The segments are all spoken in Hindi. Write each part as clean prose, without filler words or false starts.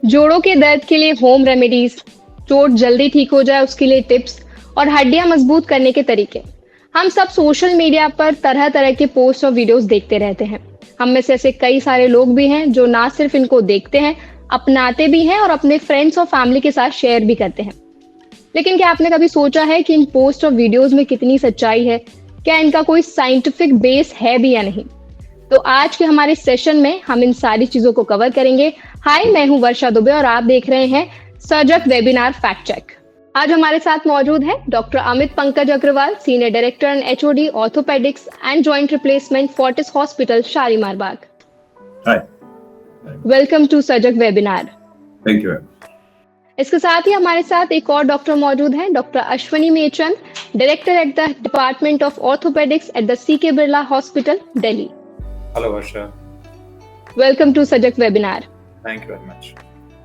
जोड़ों के दर्द के लिए होम रेमेडीज, चोट जल्दी ठीक हो जाए उसके लिए टिप्स और हड्डियां मजबूत करने के तरीके। हम सब सोशल मीडिया पर तरह तरह के पोस्ट और वीडियोस देखते रहते हैं। हम में से ऐसे कई सारे लोग भी हैं जो ना सिर्फ इनको देखते हैं, अपनाते भी हैं और अपने फ्रेंड्स और फैमिली के साथ शेयर भी करते हैं। लेकिन क्या आपने कभी सोचा है कि इन पोस्ट और वीडियोस में कितनी सच्चाई है? क्या इनका कोई साइंटिफिक बेस है भी या नहीं? तो आज के हमारे सेशन में हम इन सारी चीजों को कवर करेंगे। हाय, मैं हूं वर्षा दुबे और आप देख रहे हैं सर्जक वेबिनार फैक्ट चेक। आज हमारे साथ मौजूद है doctor Amit Pankaj Agarwal, senior director and HOD orthopaedics and joint replacement, Fortis hospital, Shalimar Bagh. Hi, welcome to सर्जक वेबिनार। Thank you. इसके साथ ही हमारे साथ एक और डॉक्टर मौजूद हैं, doctor Ashwani Mechand, director at the department of orthopaedics at the CK Birla hospital, Delhi. Hello Varsha, welcome to सर्जक webinar. Thank you very much.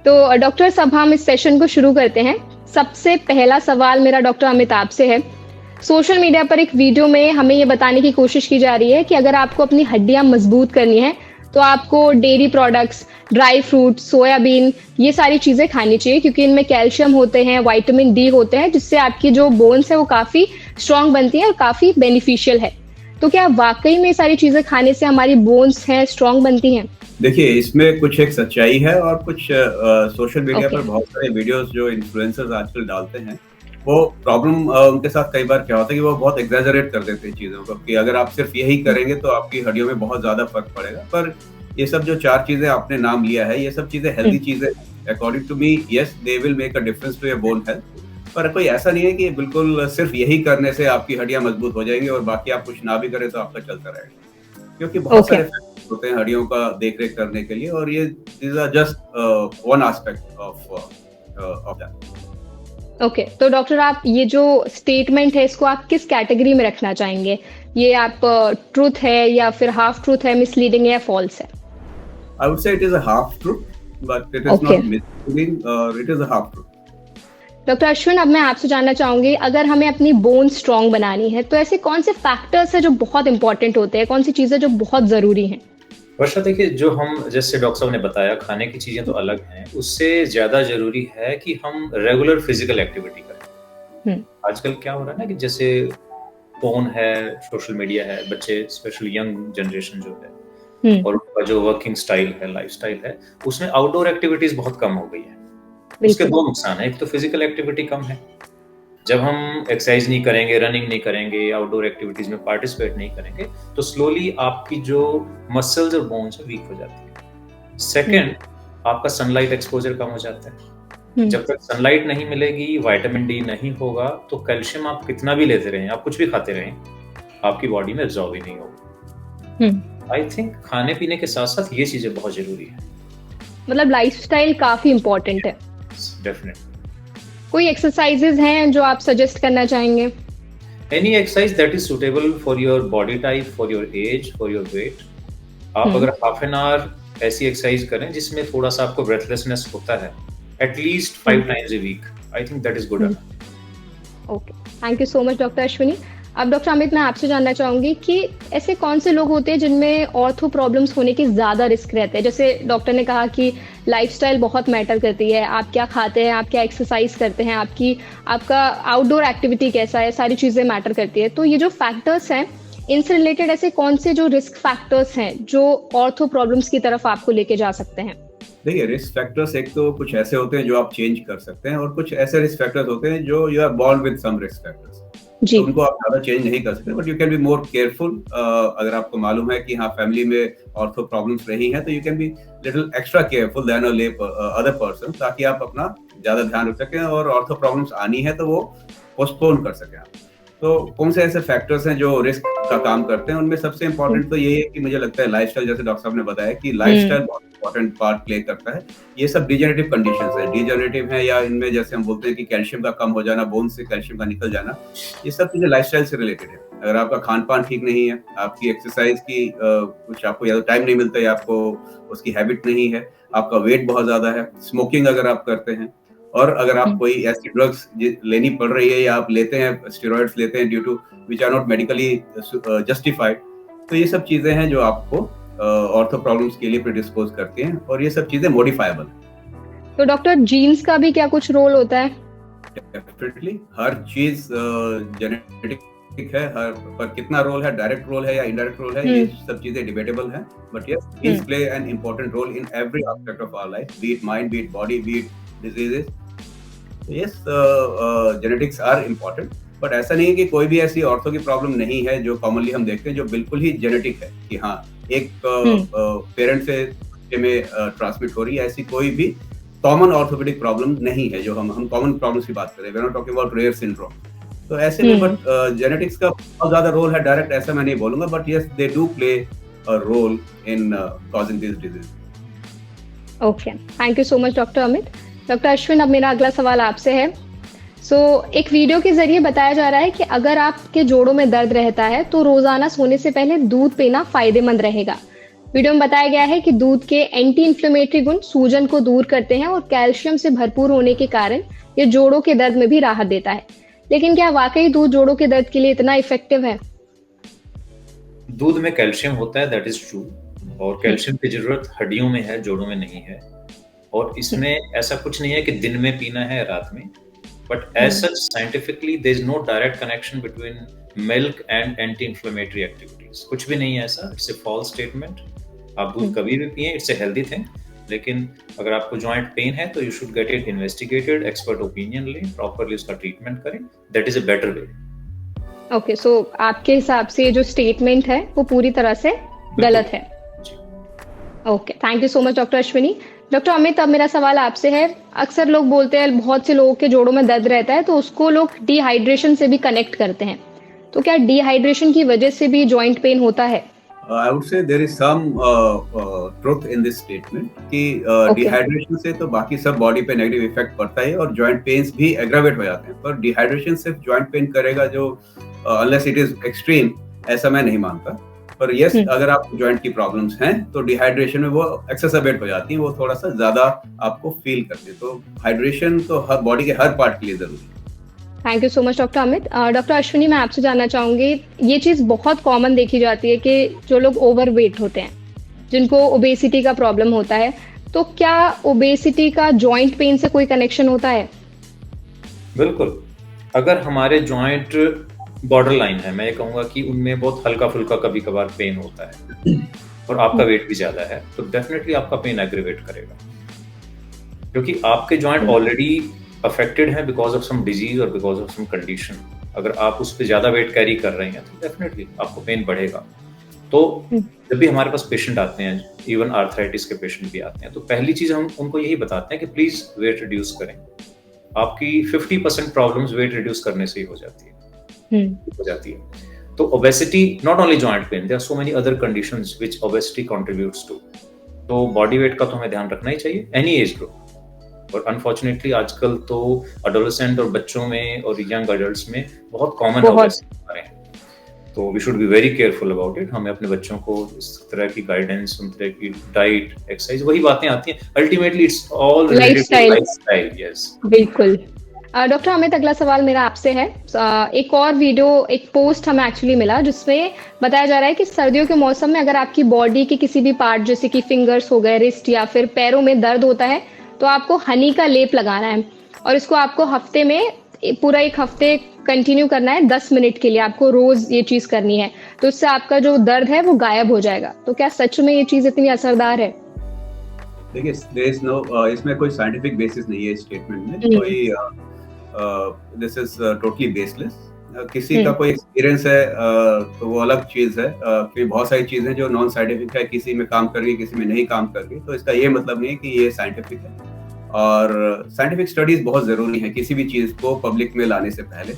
तो डॉक्टर, अब हम इस सेशन को शुरू करते हैं। सबसे पहला सवाल मेरा डॉक्टर अमित आपसे है। सोशल मीडिया पर एक वीडियो में हमें ये बताने की कोशिश की जा रही है कि अगर आपको अपनी हड्डियां मजबूत करनी है तो आपको dairy products, dry fruit, soybean, ये सारी चीजें खानी चाहिए क्योंकि इनमें कैल्शियम होते हैं, विटामिन डी होते हैं, जिससे आपकी जो बोन्स है वो काफी स्ट्रांग बनती है और काफी बेनिफिशियल है। तो क्या वाकई में सारी चीजें खाने से हमारी बोन्स हैं स्ट्रांग बनती हैं? देखिए, इसमें कुछ एक सच्चाई है और कुछ सोशल मीडिया पर बहुत सारे वीडियोस जो इन्फ्लुएंसर्स आजकल डालते हैं, वो प्रॉब्लम उनके साथ कई बार क्या होता है कि वो बहुत एग्जैजरेट कर देते हैं चीज़ों को कि अगर आप सिर्फ यही करेंगे तो आपकी हड्डियों में बहुत ज़्यादा फर्क पड़ेगा। पर ये सब जो 4 चीज़ें आपने नाम लिया है, ये सब चीज़ें हेल्दी चीज़ें according to me, yes they will make a difference to your bone health. पर कोई ऐसा नहीं है कि बिल्कुल सिर्फ यही करने से आपकी हड्डियां मजबूत हो जाएंगी और बाकी आप कुछ ना भी करें तो आपका चलता रहेगा, क्योंकि बहुत सारे फैक्टर्स होते हैं हड्डियों का देखरेख करने के लिए और ये these are just one aspect of that. Okay, तो डॉक्टर, आप ये जो स्टेटमेंट है इसको आप किस कैटेगरी में रखना चाहेंगे? ये आप ट्रूथ है या फिर हाफ ट्रूथ है, मिसलीडिंग है या फॉल्स है? I would say it is a half truth, but it is not misleading और it is a half truth. Doctor Ashwin, अब मैं आपसे जानना चाहूंगी, अगर हमें अपनी बोन स्ट्रांग बनानी है तो ऐसे कौन से फैक्टर्स हैं जो बहुत इंपॉर्टेंट होते हैं, कौन सी चीजें जो बहुत जरूरी हैं? वर्षा, देखिए, जो हम जैसे डॉक्टर साहब ने बताया, खाने की चीजें तो अलग हैं, उससे ज्यादा जरूरी है कि हम रेगुलर फिजिकल एक्टिविटी करें। आजकल क्या हो रहा है ना कि जैसे फोन है, सोशल मीडिया है, बच्चे स्पेशली यंग जनरेशन जो है और उनका जो वर्किंग स्टाइल है, लाइफ स्टाइल है, उसमें आउटडोर एक्टिविटीज बहुत कम हो गई है। उसके 2 नुकसान है। एक तो फिजिकल एक्टिविटी कम है, जब हम एक्सरसाइज नहीं करेंगे, रनिंग नहीं करेंगे, आउटडोर एक्टिविटीज में पार्टिसिपेट नहीं करेंगे, तो स्लोली आपकी जो मसल्स और बोन्स है वीक हो जाती है। सेकंड, आपका सनलाइट एक्सपोजर कम हो जाता है। जब तक सनलाइट नहीं मिलेगी, विटामिन डी नहीं होगा, तो कैल्शियम आप कितना भी लेते रहें, आप कुछ भी खाते रहें, आपकी बॉडी में एब्जॉर्ब ही नहीं होगा। आई थिंक खाने पीने के साथ साथ ये चीजें बहुत जरूरी है। मतलब लाइफस्टाइल काफी इंपॉर्टेंट है। डेफिनेटली। कोई एक्सरसाइजेज हैं जो आप सजेस्ट करना चाहेंगे? Any exercise that is suitable for your body type, for your age, for your weight. आप अगर हाफ एन आवर ऐसी एक्सरसाइज करें जिसमें थोड़ा सा आपको ब्रेथलेसनेस होता है, at least 5 times a week, I think that is good enough. Okay, thank you so much doctor Ashwini. अब डॉक्टर अमित, मैं आपसे जानना चाहूंगी कि ऐसे कौन से लोग होते हैं जिनमें ऑर्थो प्रॉब्लम्स होने की ज्यादा रिस्क रहते हैं? जैसे डॉक्टर ने कहा कि लाइफस्टाइल बहुत मैटर करती है, आप क्या खाते हैं, आप क्या एक्सरसाइज करते हैं, आपका आउटडोर एक्टिविटी कैसा है, सारी चीजें मैटर करती है। तो ये जो फैक्टर्स हैं, इनसे रिलेटेड ऐसे कौन से जो रिस्क फैक्टर्स हैं जो ऑर्थो प्रॉब्लम्स की तरफ आपको लेके जा सकते हैं? देखिए, रिस्क फैक्टर्स एक तो कुछ ऐसे होते हैं जो आप चेंज कर सकते हैं और कुछ ऐसे रिस्क फैक्टर्स होते हैं जो you are born with some risk factors, तो उनको आप ज्यादा चेंज नहीं कर सकते, but you can be more careful. अगर आपको मालूम है कि हाँ फैमिली में ऑर्थो प्रॉब्लम्स रही हैं, तो you can be little extra careful then other person, ताकि आप अपना ज्यादा ध्यान रख सकें और ऑर्थो प्रॉब्लम्स आनी है तो वो पोस्टपोन कर सकें आप। तो कौन से ऐसे फैक्टर्स हैं जो रिस्क का काम करते हैं? उनमें सबसे इंपॉर्टेंट तो यही है कि मुझे लगता है लाइफस्टाइल, जैसे डॉक्टर साहब ने बताया कि लाइफस्टाइल बहुत इंपॉर्टेंट पार्ट प्ले करता है। ये सब डिजेनरेटिव कंडीशंस है, डिजेनरेटिव है, या इनमें जैसे हम बोलते हैं कि कैल्शियम का कम हो जाना, बोन से कैल्शियम का निकल जाना, ये सब चीजें लाइफस्टाइल से रिलेटेड है। अगर आपका खान पान ठीक नहीं है, आपकी एक्सरसाइज की कुछ आपको या तो टाइम नहीं मिलता या आपको उसकी हैबिट नहीं है, आपका वेट बहुत ज्यादा है, स्मोकिंग अगर आप करते हैं, और अगर आप कोई ऐसी ड्रग्स लेनी पड़ रही है या आप लेते हैं, स्टेरॉइड्स लेते हैं due to which are not medically justified, तो ये सब चीजें हैं जो आपको ऑर्थो प्रॉब्लम्स के लिए प्रिडिस्पोज करती हैं और ये सब चीजें मॉडिफाएबल हैं। तो डॉक्टर जीन्स का भी क्या कुछ रोल होता है? डेफिनेटली हर चीज जेनेटिक है, हर पर कितना रोल है, डायरेक्ट रोल है या इनडायरेक्ट रोल है, ये सब चीजें डिबेटेबल हैं, but yes genes play an important role in every aspect of our life, be it mind, be it body, be it diseases. Yes genetics are important, but ऐसा नहीं है कि कोई भी ऐसी ऑर्थो की प्रॉब्लम नहीं है जो कॉमनली हम देखते हैं जो बिल्कुल ही जेनेटिक है कि हाँ एक पेरेंट से में ट्रांसमिट हो रही है, ऐसी कोई भी कॉमन ऑर्थोपेडिक प्रॉब्लम नहीं है जो हम कॉमन प्रॉब्लम्स की बात करें, we are not talking about rare syndrome. तो ऐसे में बट जेनेटिक्स का बहुत ज्यादा रोल है, डायरेक्ट ऐसा मैं नहीं बोलूंगा, but yes they do play a role in causing this disease. Okay, thank you so much doctor Amit. Doctor Ashwin, अब मेरा अगला सवाल आपसे है। एक वीडियो के जरिए बताया जा रहा है कि अगर आपके जोड़ों में दर्द रहता है तो रोजाना सोने से पहले दूध पीना फायदेमंद रहेगा। वीडियो में बताया गया है कि दूध के एंटी इंफ्लेमेटरी गुण सूजन को दूर करते हैं और कैल्शियम से भरपूर होने के कारण ये जोड़ों के दर्द में भी राहत देता है। लेकिन क्या वाकई दूध जोड़ों के दर्द के लिए इतना इफेक्टिव है? दूध में कैल्शियम होता है, दैट इज ट्रू, और कैल्शियम की जरूरत हड्डियों में है, जोड़ों में नहीं है। और इसमें ऐसा कुछ नहीं है कि दिन में पीना है रात में, but as such scientifically there is no direct connection between milk and anti inflammatory activities. कुछ भी नहीं है ऐसा, इट्स ए फॉल्स स्टेटमेंट। आप दूध कभी भी पिए, इट्स ए हेल्दी थिंग, लेकिन अगर आपको जॉइंट पेन है तो you should get it investigated, expert opinion लें, प्रॉपर्ली उसका ट्रीटमेंट करें, that is a better way. Okay, so आपके हिसाब से जो स्टेटमेंट है वो पूरी तरह से गलत है। Okay, thank you so much doctor Ashwini. Doctor Amit, अब मेरा सवाल आपसे है। अक्सर लोग बोलते हैं बहुत से लोगों के जोड़ों में दर्द रहता है तो उसको लोग डिहाइड्रेशन से भी कनेक्ट करते हैं, तो क्या डिहाइड्रेशन की वजह से भी जॉइंट पेन होता है? I would say there is some truth in this statement कि डिहाइड्रेशन से तो बाकी सब बॉडी पे नेगेटिव इफेक्ट पड़ता है और जॉइंट पेन्स भी एग्रावेट हो जाते हैं, पर डिहाइड्रेशन सिर्फ जॉइंट पेन करेगा जो अनलेस इट इज एक्सट्रीम, ऐसा मैं नहीं मानता। पर यस अगर आप जॉइंट की प्रॉब्लम्स हैं तो डिहाइड्रेशन में वो एक्सेसरबेट हो जाती है, वो थोड़ा सा ज्यादा आपको फील करते हैं, तो हाइड्रेशन तो हर बॉडी के हर पार्ट के लिए जरूरी है। Thank you so much doctor Amit. Doctor Ashwini, मैं आपसे जानना चाहूंगी, ये चीज़ बहुत कॉमन देखी जाती है कि जो लोग ओवरवेट होते हैं, जिनको ओबेसिटी का प्रॉब्लम होता है, तो क्या ओबेसिटी का जॉइंट पेन से कोई कनेक्शन होता है? बिल्कुल, अगर हमारे जॉइंट बॉर्डर लाइन है, मैं ये कहूँगा कि उनमें बहुत हल्का फुल्का कभी कभार पेन होता है और आपका वेट भी ज्यादा है, तो डेफिनेटली आपका पेन एग्रीवेट करेगा, क्योंकि आपके जॉइंट ऑलरेडी अफेक्टेड है बिकॉज ऑफ सम डिजीज और बिकॉज ऑफ सम कंडीशन। अगर आप उस पर ज्यादा वेट कैरी कर रहे हैं तो डेफिनेटली आपको पेन बढ़ेगा। तो जब भी हमारे पास पेशेंट आते हैं, इवन आर्थराइटिस के पेशेंट भी आते हैं, तो पहली चीज हम उनको यही बताते हैं कि प्लीज वेट रिड्यूस करें। आपकी 50% प्रॉब्लम्स वेट रिड्यूस करने से ही हो जाती है। तो obesity not only joint pain, there are so many other conditions which obesity contributes to. तो बॉडी वेट का तो हमें ध्यान रखना ही चाहिए एनी एज ग्रुप, और अनफॉर्चुनेटली आजकल तो एडोलेसेंट और बच्चों में और यंग एडल्ट्स में बहुत कॉमन ओबेसिटी आ रहे हैं, तो we should be very careful about it. हमें अपने बच्चों को इस तरह की गाइडेंस, उन तरह की डाइट, एक्सरसाइज, वही बातें आती हैं, ultimately it's all related to lifestyle. Yes, बिल्कुल। डॉक्टर अमित, अगला सवाल मेरा आपसे है। एक और वीडियो, एक पोस्ट हमें एक्चुअली मिला जिसमें बताया जा रहा है कि सर्दियों के मौसम में अगर आपकी बॉडी के किसी भी पार्ट जैसे कि फिंगर्स हो गए, रिस्ट या फिर पैरों में दर्द होता है तो आपको हनी का लेप लगाना है और इसको आपको हफ्ते में पूरा एक हफ्ते कंटिन्यू करना है, 10 मिनट के लिए आपको रोज ये चीज करनी है, तो इससे आपका जो दर्द है वो गायब हो जाएगा। तो क्या सच में ये चीज इतनी असरदार है? देखिए, देयर इज नो, इसमें कोई साइंटिफिक बेसिस नहीं है स्टेटमेंट में, कोई दिस इज टोटली बेसलेस। किसी का कोई एक्सपीरियंस है तो वो अलग चीज है, क्योंकि बहुत सारी चीजें जो नॉन साइंटिफिक है, किसी में काम कर रही है, किसी में नहीं काम कर रही, तो इसका ये मतलब नहीं है कि ये साइंटिफिक है। और साइंटिफिक स्टडीज बहुत जरूरी है किसी भी चीज को पब्लिक में लाने से पहले,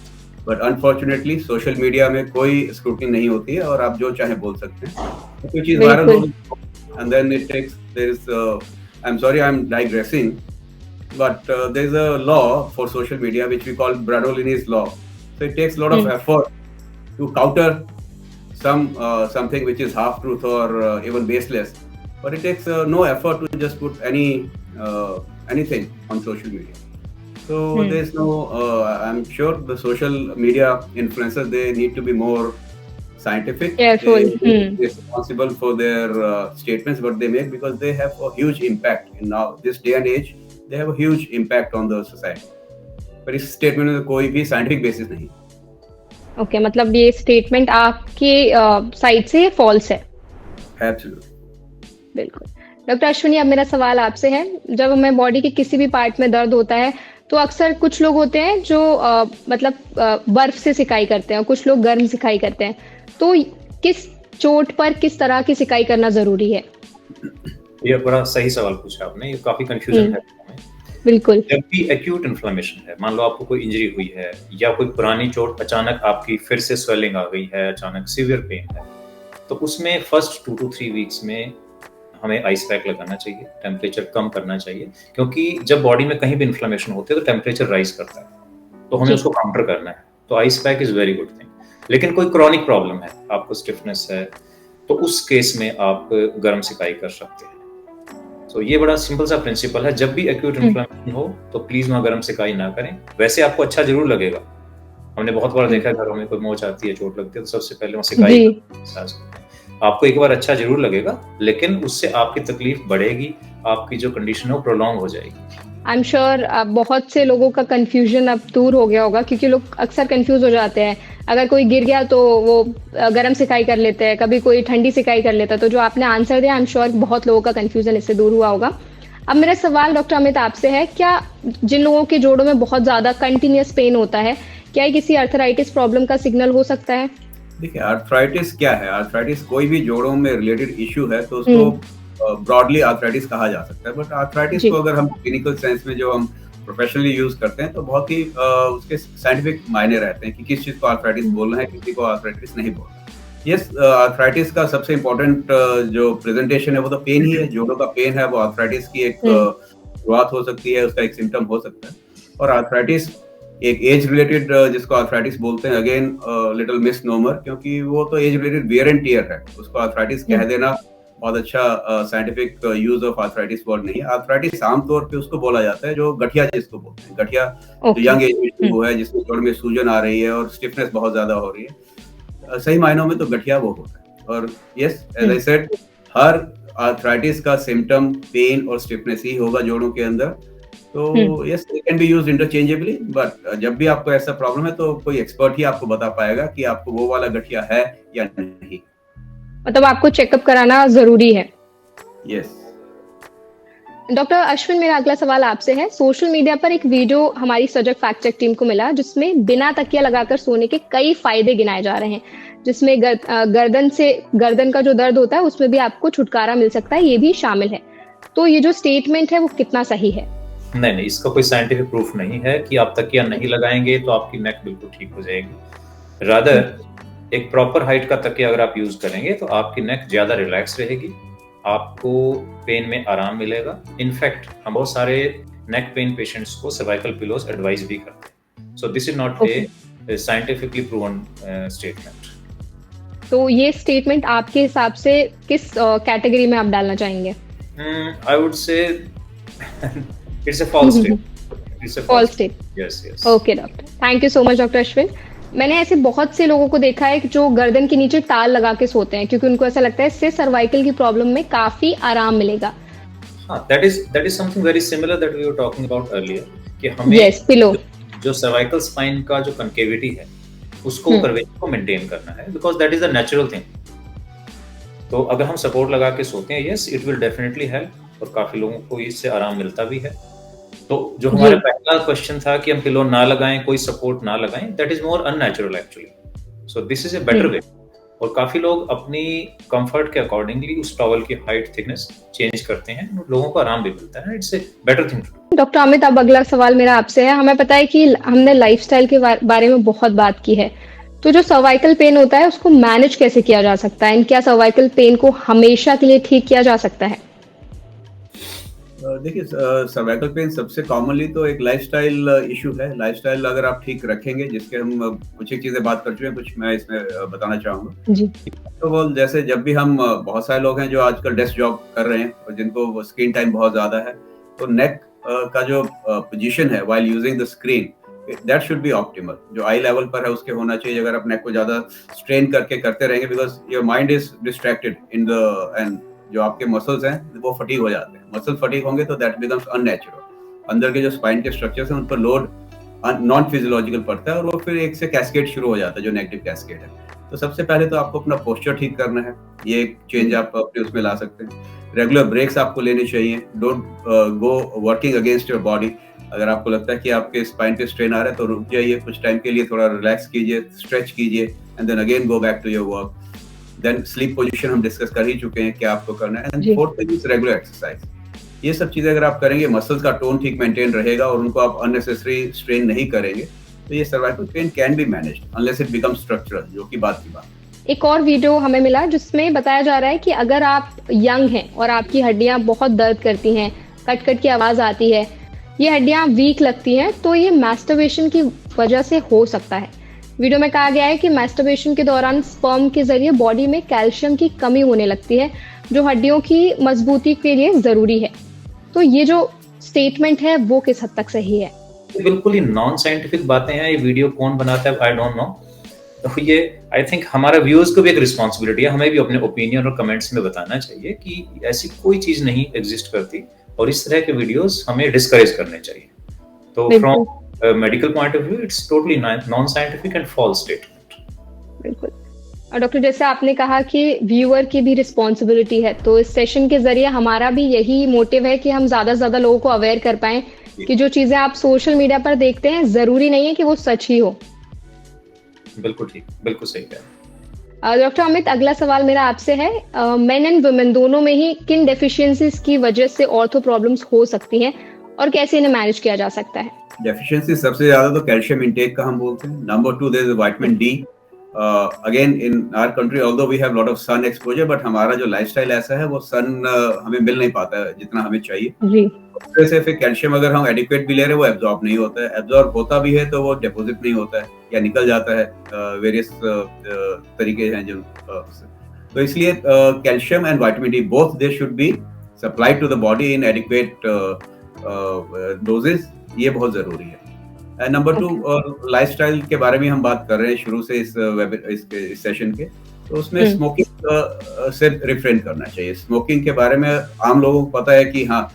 बट अनफॉर्चुनेटली सोशल मीडिया में कोई स्क्रूटनी नहीं होती है और आप जो चाहे बोल सकते हैं, कोई चीज वायरल हो and then it takes, there is, I am sorry, I am digressing, but there is a law for social media which we call Bradolini's law. So it takes a lot of effort to counter something which is half truth or even baseless. But it takes no effort to just put anything on social media. So there is no. I'm sure the social media influencers, they need to be more scientific. Careful. They're responsible for their statements what they make, because they have a huge impact in now this day and age. They have a huge impact on the society. पर इस स्टेटमेंट में कोई भी साइंटिफिक बेसिस नहीं। ओके, मतलब ये स्टेटमेंट आपके साइड से फॉल्स है। एब्सोल्युटली। बिल्कुल। डॉक्टर अश्विनी, अब मेरा सवाल आपसे है, जब हमें बॉडी के किसी भी पार्ट में दर्द होता है तो अक्सर कुछ लोग होते हैं जो बर्फ से सिकाई करते हैं, कुछ लोग गर्म सिकाई करते हैं, तो किस चोट पर किस तरह की सिकाई करना जरूरी है? ये बड़ा सही सवाल पूछा आपने, ये काफी कंफ्यूजन है। बिल्कुल। जब भी एक्यूट इन्फ्लेमेशन है, मान लो आपको कोई इंजरी हुई है या कोई पुरानी चोट अचानक आपकी फिर से स्वेलिंग आ गई है, अचानक सीवियर पेन है, तो उसमें फर्स्ट 2 to 3 वीक्स में हमें आइस पैक लगाना चाहिए, टेम्परेचर कम करना चाहिए, क्योंकि जब बॉडी में कहीं भी इन्फ्लेमेशन होती है तो टेम्परेचर राइज करता है, तो हमें उसको काउंटर करना है। तो ice pack is very good thing. लेकिन कोई क्रॉनिक प्रॉब्लम है, आपको स्टिफनेस है, तो उस केस में आप गर्म सिकाई कर सकते हैं। तो ये बड़ा सिंपल सा प्रिंसिपल है, जब भी एक्यूट इन्फ्लेमेशन हो तो प्लीज वहाँ गर्म सिकाई ना करें। वैसे आपको अच्छा जरूर लगेगा, हमने बहुत बार देखा है घरों में कोई मोच आती है, चोट लगती है, तो सबसे पहले वहाँ सिकाई आपको एक बार अच्छा जरूर लगेगा, लेकिन उससे आपकी तकलीफ बढ़ेगी, आपकी जो कंडीशन है वो प्रोलॉन्ग हो जाएगी। आई एम श्योर बहुत से लोगों का कंफ्यूजन अब दूर हो गया होगा, क्योंकि लोग अक्सर कंफ्यूज हो जाते हैं। अगर कोई गिर गया तो वो गर्म सिकाई कर लेते हैं, कभी कोई ठंडी सिकाई कर लेता है। तो जो आपने आंसर दिया, आई एम श्योर बहुत लोगों का कंफ्यूजन इससे दूर हुआ होगा। अब मेरा सवाल डॉक्टर अमित आपसे है, क्या जिन लोगों के जोड़ों में बहुत ज्यादा कंटिन्यूअस पेन होता है, क्या ये किसी अर्थराइटिस प्रॉब्लम का सिग्नल हो सकता है? देखिए, आर्थराइटिस क्या है? आर्थराइटिस कोई भी जोड़ों में रिलेटेड इश्यू है तो उसको ब्रॉडली आर्थराइटिस कहा जा सकता है। बट आर्थराइटिस को अगर हम क्लिनिकल सेंस में जो हम प्रोफेशनली यूज करते हैं तो बहुत ही उसके साइंटिफिक मायने रहते हैं कि किस चीज को आर्थराइटिस बोलना है, किसी को आर्थराइटिस नहीं बोलना। यस, आर्थराइटिस का सबसे इम्पोर्टेंट जो प्रेजेंटेशन है वो तो पेन ही है। जोड़ों का पेन है वो आर्थराइटिस की एक शुरुआत हो सकती है, उसका एक सिम्टम हो सकता है। और आर्थराइटिस एक एज रिलेटेड जिसको आर्थराइटिस बोलते हैं, अगेन लिटिल मिसनोमर, क्योंकि वो तो age related wear and tear है, उसको आर्थराइटिस कह देना बहुत अच्छा scientific use of arthritis word नहीं है। आर्थराइटिस आमतौर पे उसको बोला जाता है जो गठिया जिसको बोलते हैं, गठिया जो यंग एज में शुरू है, जिसमें जोड़ में सूजन आ रही है और स्टिफनेस बहुत ज्यादा हो रही है, सही मायनों में तो गठिया वो होता है। और यस, एज आई सेड, हर आर्थराइटिस का सिम्टम पेन और स्टिफनेस ही होगा जोड़ों के अंदर। तो yes, they can be used interchangeably, but जब भी आपको ऐसा प्रॉब्लम है तो कोई एक्सपर्ट ही आपको बता पाएगा कि आपको वो वाला गठिया है या नहीं। मतलब आपको चेकअप कराना जरूरी है। यस। डॉक्टर अश्विन, मेरा अगला सवाल आपसे है। सोशल मीडिया पर एक वीडियो हमारी सजग फैक्ट चेक टीम को मिला, जिसमें बिना तकिया लगाकर सोने के कई फायदे गिनाए जा रहे हैं, जिसमें गर्दन का जो दर्द होता है उसमें भी आपको छुटकारा मिल सकता है, ये भी शामिल है। तो ये जो स्टेटमेंट है वो कितना सही है? नहीं, इसका कोई साइंटिफिक प्रूफ नहीं है कि आप तकिया नहीं लगाएंगे तो आपकी नेक बिल्कुल ठीक हो जाएगी। रादर एक प्रॉपर हाइट का तकिया अगर आप यूज करेंगे तो आपकी नेक ज्यादा रिलैक्स रहेगी, आपको पेन में आराम मिलेगा। इनफैक्ट हम बहुत सारे नेक पेन पेशेंट्स को सर्वाइकल पिलोज एडवाइस भी करते हैं। So this is not a scientifically proven statement. तो ये स्टेटमेंट आपके हिसाब से किस कैटेगरी में आप डालना चाहेंगे? I would say it's a false statement. False statement. Yes. Okay doctor, thank you so much doctor Ashwin. मैंने ऐसे बहुत से लोगों को देखा है जो गर्दन के नीचे टाल लगा के सोते हैं, क्योंकि उनको ऐसा लगता है इससे सर्वाइकल की प्रॉब्लम में काफी आराम मिलेगा। that is something very similar that we were talking about earlier, कि हमें पिलो जो सर्वाइकल स्पाइन का जो कनकेविटी है उसको कर्वेचर को मेंटेन करना है, because that is a natural thing. तो अगर हम सपोर्ट लगा के सोते हैं, yes, it will definitely help, और काफी लोगों को इससे आराम मिलता भी है। तो जो हमारा पहला क्वेश्चन था कि हम पिलो ना लगाएं, कोई सपोर्ट ना लगाएं, that is more unnatural actually. So this is a better way. और काफी लोग अपनी कंफर्ट के अकॉर्डिंगली उस टॉवल की हाइट थिकनेस चेंज करते हैं, लोगों को आराम भी मिलता है। It's a better thing. Doctor Amit, अब अगला सवाल मेरा आपसे है। हमें पता है कि हमने लाइफस्टाइल के बारे में बहुत बात की है, तो जो सर्वाइकल पेन होता है उसको मैनेज कैसे किया जा सकता है? क्या सर्वाइकल पेन को हमेशा के लिए ठीक किया जा सकता है? देखिए, सर्वाइकल पेन सबसे कॉमनली तो एक लाइफस्टाइल इशू है। लाइफस्टाइल अगर आप ठीक रखेंगे, जिसके हम कुछ एक चीजें बात कर चुके हैं, कुछ मैं इसमें बताना चाहूंगा जी। तो वो जैसे जब भी हम बहुत सारे लोग हैं जो आजकल डेस्क जॉब कर रहे हैं और जिनको स्क्रीन टाइम बहुत ज्यादा है, तो नेक का जो पोजीशन है while using the screen, that should be optimal. जो आई लेवल पर है उसके होना चाहिए। अगर आप नेक को ज्यादा स्ट्रेन करके करते रहेंगे, because your mind is distracted in the end जो आपके मसल्स हैं वो फटीग हो जाते हैं। मसल फटीग होंगे तो दैट बिकम्स अननेचुरल। अंदर के जो स्पाइन के स्ट्रक्चर्स हैं उन पर लोड नॉन फिजियोलॉजिकल पड़ता है और वो फिर एक से कैस्केड शुरू हो जाता है, जो नेगेटिव कैस्केड है। तो सबसे पहले तो आपको अपना पोस्चर ठीक करना है, ये एक चेंज आप अपने उसमें ला सकते हैं। रेगुलर ब्रेक्स आपको लेने चाहिए, don't go working against your body. अगर आपको लगता है कि आपके स्पाइन पे स्ट्रेन आ रहा है तो रुक जाइए, कुछ टाइम के लिए थोड़ा रिलैक्स कीजिए, स्ट्रेच कीजिए and then again go back to your work. Then sleep position हम डिस्कस कर ही चुके हैं क्या आपको करना है। And fourth thing is regular exercise. ये सब चीजें अगर आप करेंगे, मसल्स का टोन ठीक मेंटेन रहेगा और उनको आप अननेसेसरी स्ट्रेन नहीं करेंगे, तो ये cervical pain can be managed unless it becomes structural, जो कि बात की बात। एक और वीडियो हमें मिला जिसमें बताया जा रहा है कि अगर आप यंग हैं और आपकी हड्डियां बहुत दर्द करती हैं, कट कट की आवाज आती है, ये हड्डियां वीक लगती हैं, तो ये मैस्टरबेशन की वजह से हो सकता है। वीडियो में कहा गया है कि मैस्टरबेशन के दौरान स्पर्म के जरिए बॉडी में कैल्शियम की कमी होने लगती है, जो हड्डियों की मजबूती के लिए जरूरी है। तो ये जो स्टेटमेंट है वो किस हद तक सही है? बिल्कुल ही नॉन साइंटिफिक बातें हैं। ये वीडियो कौन बनाता है आई डोंट नो। तो ये आई थिंक हमारा व्यूअर्स को भी एक रिस्पॉन्सिबिलिटी है, हमें भी अपने ओपिनियन और कमेंट्स में बताना चाहिए कि ऐसी कोई चीज नहीं एग्जिस्ट करती और इस तरह के वीडियोस हमें डिस्करेज करने चाहिए। तो from medical point of view it's totally non scientific and false statement. बिल्कुल। और डॉक्टर, जैसे आपने कहा कि व्यूअर की भी रिस्पॉन्सिबिलिटी है, तो इस सेशन के जरिए हमारा भी यही मोटिव है कि हम ज्यादा से ज्यादा लोगों को अवेयर कर पाएं कि जो चीजें आप सोशल मीडिया पर देखते हैं जरूरी नहीं है कि वो सच ही हो। बिल्कुल ठीक, बिल्कुल सही कहा। डॉक्टर अमित, अगला सवाल मेरा आपसे है, मेन एंड वुमेन दोनों में ही किन डेफिशिएंसीज की वजह से ऑर्थो प्रॉब्लम्स हो सकती हैं और कैसे इन्हें मैनेज किया जा सकता है? डेफिशिएंसी सबसे ज्यादा तो कैल्शियम इंटेक का हम बोलते हैं। Number 2 there is vitamin D. Again in our country although we have lot of sun exposure, but हमारा जो लाइफस्टाइल ऐसा है वो सन हमें मिल नहीं पाता है जितना हमें चाहिए जी। वैसे फिर कैल्शियम अगर हम एडिक्वेट भी ले रहे हैं वो एब्जॉर्ब नहीं होता है, एब्जॉर्ब होता भी है तो वो डिपॉजिट नहीं होता है या निकल जाता है। वेरियस तरीके हैं जो तो इसलिए calcium and vitamin D both they should be supplied to the body in adequate doses, ये बहुत जरूरी है। नंबर 2 लाइफस्टाइल के बारे में हम बात कर रहे हैं शुरू से इस सेशन के, तो उसमें स्मोकिंग से रिफ्रेन करना चाहिए। स्मोकिंग के बारे में आम लोगों को पता है कि हाँ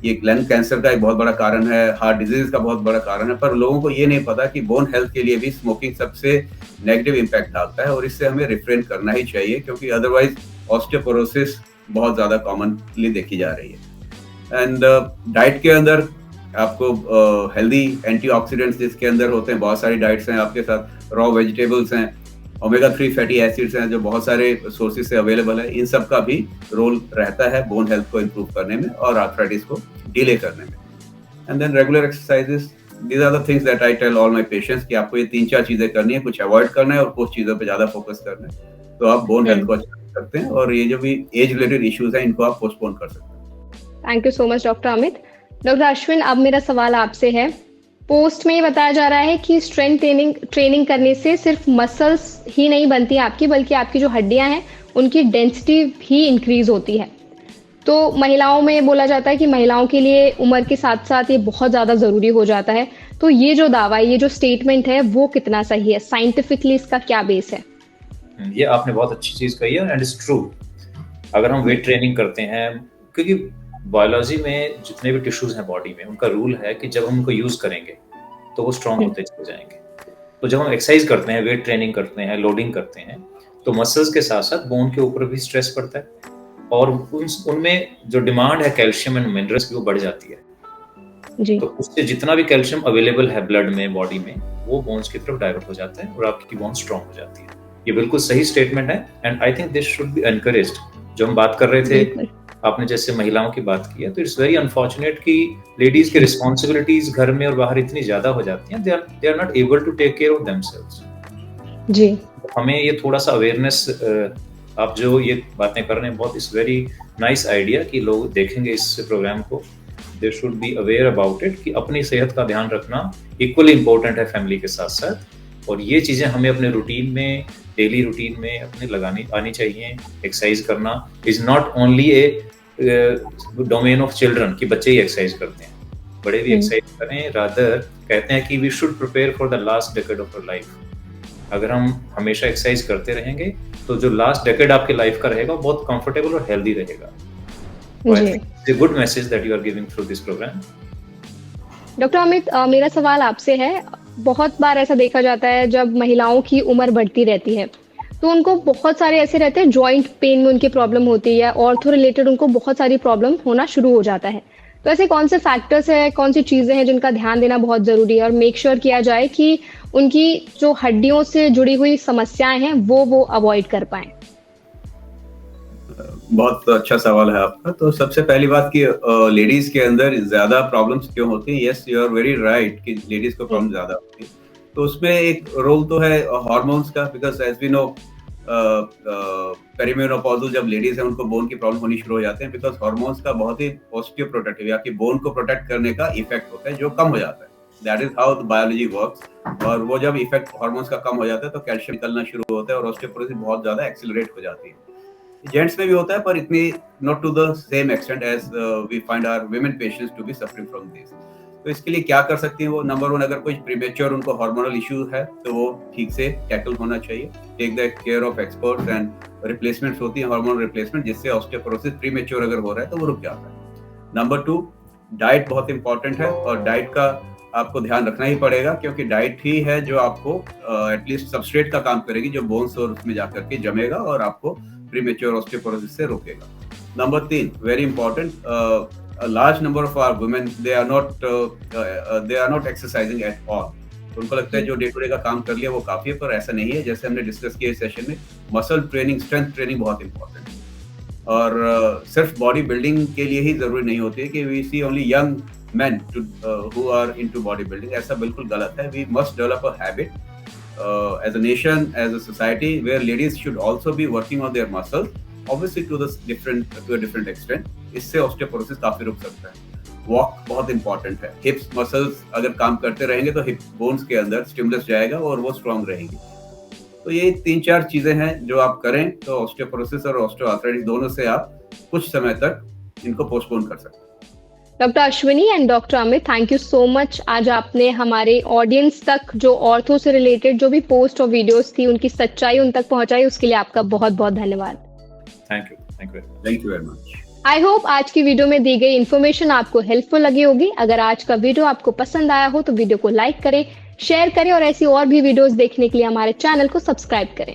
ये लंग कैंसर का एक बहुत बड़ा कारण है, हार्ट डिजीज का बहुत बड़ा कारण है, पर लोगों को ये नहीं पता कि बोन हेल्थ के लिए भी स्मोकिंग सबसे नेगेटिव इम्पैक्ट डालता है और इससे हमें रिफ्रेन करना ही चाहिए, क्योंकि अदरवाइज ऑस्टियोपोरोसिस बहुत ज्यादा कॉमनली देखी जा रही है। एंड डाइट के अंदर आपको हेल्दी एंटीऑक्सीडेंट्स जिसके अंदर होते हैं, बहुत सारी डाइट्स हैं आपके साथ, रॉ वेजिटेबल्स हैं, ओमेगा 3 फैटी एसिड्स हैं जो बहुत सारे सोर्सेज से अवेलेबल है, इन सब का भी रोल रहता है बोन हेल्थ को इम्प्रूव करने में और आर्थराइटिस को डिले करने में। And then regular exercises, these are the things that I tell all my patients कि आपको ये 3-4 चीजें करनी है, कुछ अवॉइड करना है और कुछ चीजों पे ज्यादा फोकस करना है, तो आप बोन हेल्थ को अच्छा कर सकते हैं और ये जो भी एज रिलेटेड इश्यूज हैं इनको आप पोस्टपोन कर सकते हैं। Thank you so much doctor Amit. Doctor Ashwin, अब मेरा सवाल आपसे है, पोस्ट में बताया जा रहा है कि स्ट्रेंथ ट्रेनिंग करने से सिर्फ मसल्स ही नहीं बनती आपकी, बल्कि आपकी जो हड्डियां हैं उनकी डेंसिटी भी इंक्रीज होती है। तो महिलाओं में बोला जाता है कि महिलाओं के लिए उम्र के साथ साथ ये बहुत ज्यादा जरूरी हो जाता है। तो ये जो दावा है, ये जो स्टेटमेंट है, वो कितना सही है? साइंटिफिकली इसका क्या बेस है? ये आपने बहुत अच्छी चीज कही है एंड इट्स ट्रू। अगर हम वेट ट्रेनिंग करते हैं, क्योंकि बायोलॉजी में जितने भी टिश्यूज हैं बॉडी में, उनका रूल है कि जब हम उनको यूज करेंगे तो वो स्ट्रांग होते चले जाएंगे। तो जब हम एक्सरसाइज करते हैं, वेट ट्रेनिंग करते हैं, लोडिंग करते हैं, तो मसल्स के साथ साथ बोन के ऊपर भी स्ट्रेस पड़ता है और उनमें जो डिमांड है कैल्शियम एंड मिनरल्स की वो बढ़ जाती है जी। तो उससे जितना भी कैल्शियम अवेलेबल है ब्लड में, बॉडी में, वो बोन्स की तरफ डाइवर्ट हो जाता है और आपकी बोन स्ट्रांग हो जाती है। ये बिल्कुल सही स्टेटमेंट है and I think this should be encouraged. जो हम बात कर रहे थे, आपने जैसे महिलाओं की बात की है, तो इट्स वेरी अनफॉर्चुनेट कि लेडीज की रिस्पॉन्सिबिलिटीज घर में और बाहर इतनी ज्यादा हो जाती हैं, they are not able to take care of themselves जी। हमें ये थोड़ा सा अवेयरनेस, आप जो ये बातें कर रहे हैं, बहुत इट्स वेरी नाइस आइडिया कि लोग देखेंगे इस प्रोग्राम को, दे should be aware about it कि अपनी सेहत का ध्यान रखना इक्वली इम्पोर्टेंट है फैमिली के साथ साथ, और ये चीजें हमें अपने रूटीन में, डेली रूटीन में अपने लगानी आनी चाहिए। एक्सरसाइज करना is not only A domain of children कि बच्चे ही एक्सरसाइज करते हैं, बड़े भी एक्सरसाइज करें। रादर कहते हैं कि we should prepare for the last decade of our life. अगर हम हमेशा एक्सरसाइज करते रहेंगे तो जो लास्ट डेकेड आपके लाइफ का रहेगा वो बहुत कंफर्टेबल और हेल्दी रहेगा। Good message that you are giving through this program. Doctor Amit, मेरा सवाल आपसे है। बहुत बार ऐसा देखा जाता है जब महिलाओं की उम्र बढ़ती रहती है तो उनको बहुत सारे ऐसे रहते हैं, जॉइंट पेन में उनकी प्रॉब्लम होती है या ऑर्थो रिलेटेड उनको बहुत सारी प्रॉब्लम होना शुरू हो जाता है। तो ऐसे कौन से फैक्टर्स है, कौन सी चीजें हैं जिनका ध्यान देना बहुत जरूरी है और मेक श्योर किया जाए कि उनकी जो हड्डियों से जुड़ी हुई समस्याएं हैं वो अवॉइड कर पाए? बहुत अच्छा सवाल है आपका। तो सबसे पहली बात कि लेडीज के अंदर ज्यादा प्रॉब्लम्स क्यों होती हैं। Yes, you are very right कि लेडीज को प्रॉब्लम ज्यादा होती है। तो उसमें एक रोल तो है हार्मोन्स का, because as we know perimenopausal जब लेडीज हैं उनको बोन की प्रॉब्लम होनी शुरू हो जाते हैं, बिकॉज हार्मोन्स का बहुत ही ऑस्टियोप्रोटेक्टिव या कि बोन को प्रोटेक्ट करने का इफेक्ट होता है जो कम हो जाता है। That is how the biology works. और वो जब इफेक्ट हार्मोन्स का कम हो जाता है तो कैल्शियम निकलना शुरू होता है और ऑस्टियोपोरोसिस बहुत ज्यादा एक्सेलरेट हो जाती है। जेंट्स में भी होता है पर इतनी not to the same extent as we find our women patients to be suffering from this. तो इसके लिए क्या कर सकती हैं वो, नंबर 1, अगर कोई प्रीमेच्योर उनको हार्मोनल इश्यू है तो वो ठीक से टैकल होना चाहिए। Take the care of experts and replacements होती हैं, हार्मोनल रिप्लेसमेंट, जिससे ऑस्टियोपोरोसिस प्रीमेच्योर अगर हो रहा है तो वो रुक जाता है। नंबर 2, डाइट बहुत इंपॉर्टेंट है और डाइट का आपको ध्यान रखना ही पड़ेगा क्योंकि डाइट ही है जो आपको एटलीस्ट सबस्ट्रेट का काम करेगी, जो बोन्स और उसमें जाकर के जमेगा और आपको प्रीमेच्योर ऑस्टियोपोरोसिस से रोकेगा। Number 3, very important, a large number of our women they are not exercising at all। तो उनको लगता है जो डे टू डे का काम कर लिया वो काफी है, पर ऐसा नहीं है। जैसे हमने डिस्कस किया इस सेशन में, मसल ट्रेनिंग, स्ट्रेंथ ट्रेनिंग बहुत इंपॉर्टेंट है और सिर्फ बॉडी बिल्डिंग के लिए ही जरूरी नहीं होती है कि we see only young men who are into bodybuilding। ऐसा बिल्कुल गलत है। We must develop a habit as a nation, as a society, where ladies should also be working on their muscles, obviously to a different extent। इससे ऑस्टियोपोरोसिस काफी रुक सकता है। वॉक बहुत इंपॉर्टेंट है। हिप्स मसल्स अगर काम करते रहेंगे तो हिप बोन्स के अंदर स्टिमुलस जाएगा और वो स्ट्रांग रहेंगी। तो ये 3-4 चीजें हैं जो आप करें तो ऑस्टियोपोरोसिस और ऑस्टियोआर्थराइटिस दोनों से आप कुछ समय तक इनको पोस्टपोन कर सकते हैं। Doctor Ashwini and doctor Amit, thank you so much. आज आपने हमारे ऑडियंस तक जो ऑर्थो से रिलेटेड जो भी पोस्ट और वीडियोस थी उनकी सच्चाई उन तक पहुंचाई, उसके लिए आपका बहुत बहुत धन्यवाद। Thank you very much. I hope आज की वीडियो में दी गई इन्फॉर्मेशन आपको हेल्पफुल लगी होगी। अगर आज का वीडियो आपको पसंद आया हो तो वीडियो को लाइक करें, शेयर करें और ऐसी और भी वीडियोस देखने के लिए हमारे चैनल को सब्सक्राइब करें।